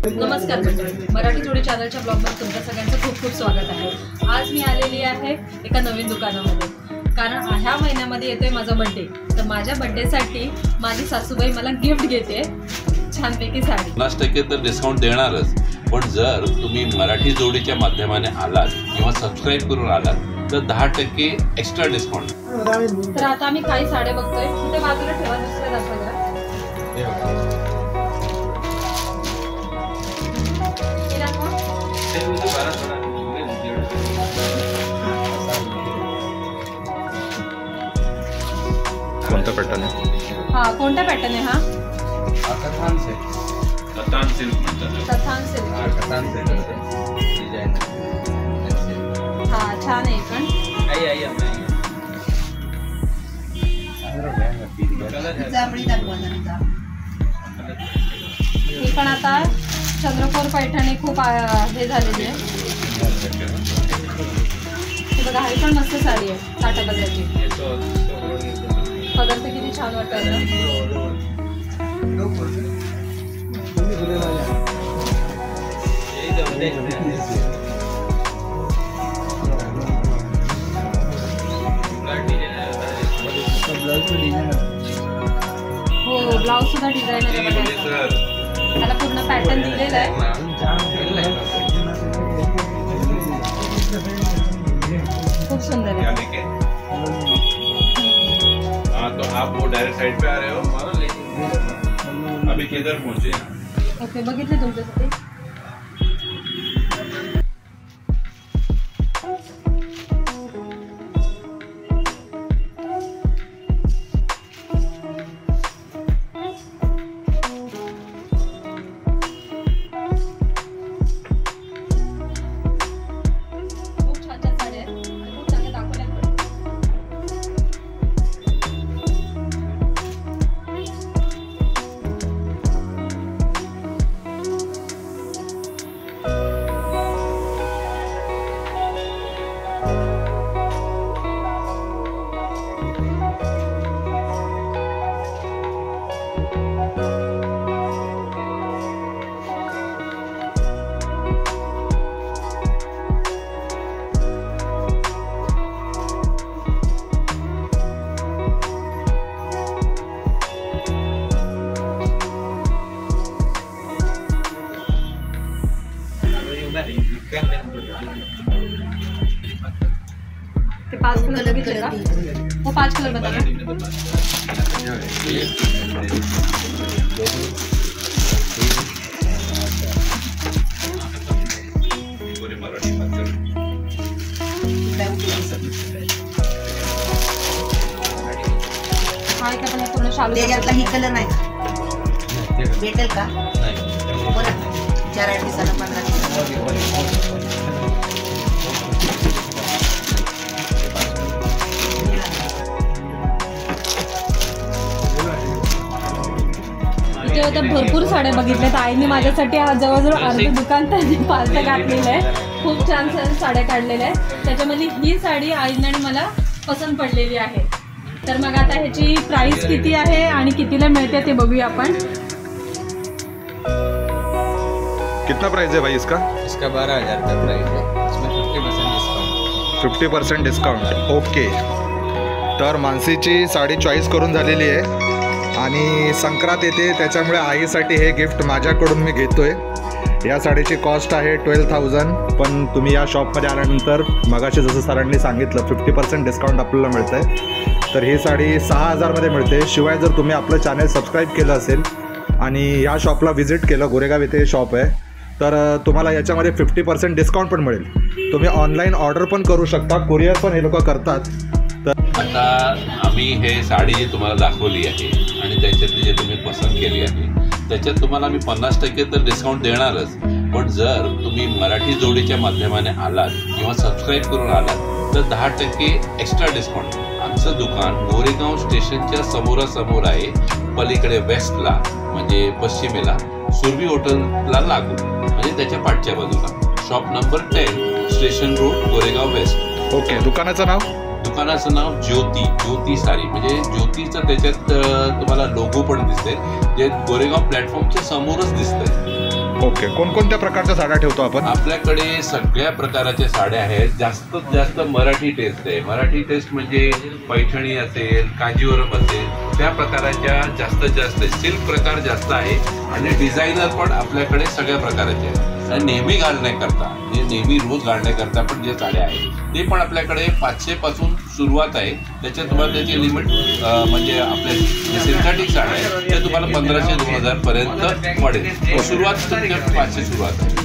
नमस्कार मंडळी, मराठी जोडी चॅनलच्या ब्लॉगमध्ये तुमच्या सगळ्यांचं खूप खूप स्वागत आहे। आज मी आलेली आहे एका नवीन दुकानामध्ये, कारण ह्या महिन्यामध्ये येतोय माझा बर्थडे। तर माझ्या बर्थडेसाठी माझी सासूबाई मला गिफ्ट घेते, छानपैकी साडी। 50% तर डिस्काउंट देणारच, पण जर तुम्ही मराठी जोडीच्या माध्यमाने आलात किंवा सबस्क्राइब करून आलात तर 10% एक्स्ट्रा डिस्काउंट। तर आता आम्ही काही साड्या बघतोय, कुठे बाजूला ठेवा, दुसऱ्या दाखवा। कोणता पॅटर्न आहे? हाँ, कोणता पॅटर्न आहे हा? कथान सिल्क। कथान सिल्क। डिजाइन हाँ, छान आहे पण। ही पण आता चंद्रकोर पैठणी खूप हे झालेली आहे। बघा, ही पण मस्त साडी आहे, काठापदराची। पदर तर किती छान वाटत ना। हो, ब्लाउज सुद्धा डिझाईन आहे बघा, त्याला पूर्ण पॅटर्न दिलेला आहे। खूप सुंदर है। हाँ, तो आप वो डायरेक्ट साइड पे आ रहे हो, अभी किधर पहुंचे? ओके, बघितले तुमच्यासाठी। ते 5 कलर बघितले का? वो 5 कलर बता रहा। हाँ, का पण पूर्ण शालू त्याच्यातला ही कलर नाही भेटेल का? बोला 4 दिवसाला 15 होत्या भरपूर साड्या बघितल्यात आईने माझ्यासाठी जवळजवळ अर्धे दुकान त्यांनी पालतं घातलेलं आहे। खूप छान छान साड्या काढलेल्या आहेत, त्याच्यामध्ये ही साडी आईने मला पसंत पडलेली आहे। तर मग आता ह्याची प्राइस किती आहे आणि कितीला मिळते ते बघूया आपण। कितना प्राइस है भाई इसका? इसका 12,000 का प्राइस है, इसमें 50% डिस्काउंट। 50% discount, okay. तर मानसीची साडी चॉईस करून झालेली आहे आणि संक्रांत येते, त्याच्यामुळे आईसाठी हे गिफ्ट माझ्याकडून मी घेतोय। या साडीची कॉस्ट आहे 12,000, पण तुम्ही या शॉपमध्ये आल्यानंतर मगाशी जसं सरांनी सांगितलं 50% डिस्काउंट आपल्याला मिळतं आहे। तर ही साडी 6,000मध्ये मिळते। शिवाय जर तुम्ही आपलं चॅनल सबस्क्राईब केलं असेल आणि या शॉपला व्हिजिट केलं, गोरेगाव येथे शॉप आहे, तर तुम्हाला याच्यामध्ये 50% डिस्काउंट पण मिळेल। तुम्ही ऑनलाईन ऑर्डर पण करू शकता, कुरिअर पण हे लोक करतात। तर आता आम्ही हे साडी जी तुम्हाला दाखवली आहे आणि त्याच्यातली जे तुम्ही पसंत केली आहे त्याच्यात तुम्हाला आम्ही 50% तर डिस्काउंट देणारच, पण जर तुम्ही मराठी जोडीच्या माध्यमाने आलात किंवा सबस्क्राईब करून आलात तर 10% एक्स्ट्रा डिस्काउंट। आमचं दुकान गोरेगाव स्टेशनच्या समोरासमोर आहे, पलीकडे वेस्टला म्हणजे पश्चिमेला सुरभी हॉटेलला लागू, म्हणजे त्याच्या पाठच्या बाजूला shop number 10 station road Goregaon west. Okay, दुकानाचं नाव? दुकानाचं नाव ज्योती साडी, म्हणजे ज्योतीचं त्याच्यात तुम्हाला लोगो पण दिसते, जे गोरेगाव प्लॅटफॉर्मच्या समोरच दिसतंय। ओके, कोणकोणत्या प्रकारच्या साड्या ठेवतो आपण? आपल्याकडे सगळ्या प्रकारच्या साड्या आहेत. जास्तीत जास्त मराठी टेस्ट आहे. मराठी टेस्ट म्हणजे पैठणी असेल, कांजीवरम असेल, त्या प्रकाराच्या जास्तीत जास्त. सिल्क प्रकार जास्त आहे आणि डिझायनर पण आपल्याकडे सगळ्या प्रकाराचे आहेत. आणि नेहमी घालण्याकरता, नेहमी रोज घालण्याकरता पण जे साड्या आहेत ते पण आपल्याकडे 500 पासून सुरुवात आहे. त्याच्यात तुम्हाला त्याची लिमिट म्हणजे आपल्या जे सिंथेटिक साड्या आहेत ते तुम्हाला 1500-2000 पर्यंत पडेल. सुरुवात तुमच्या 500 सुरुवात आहे.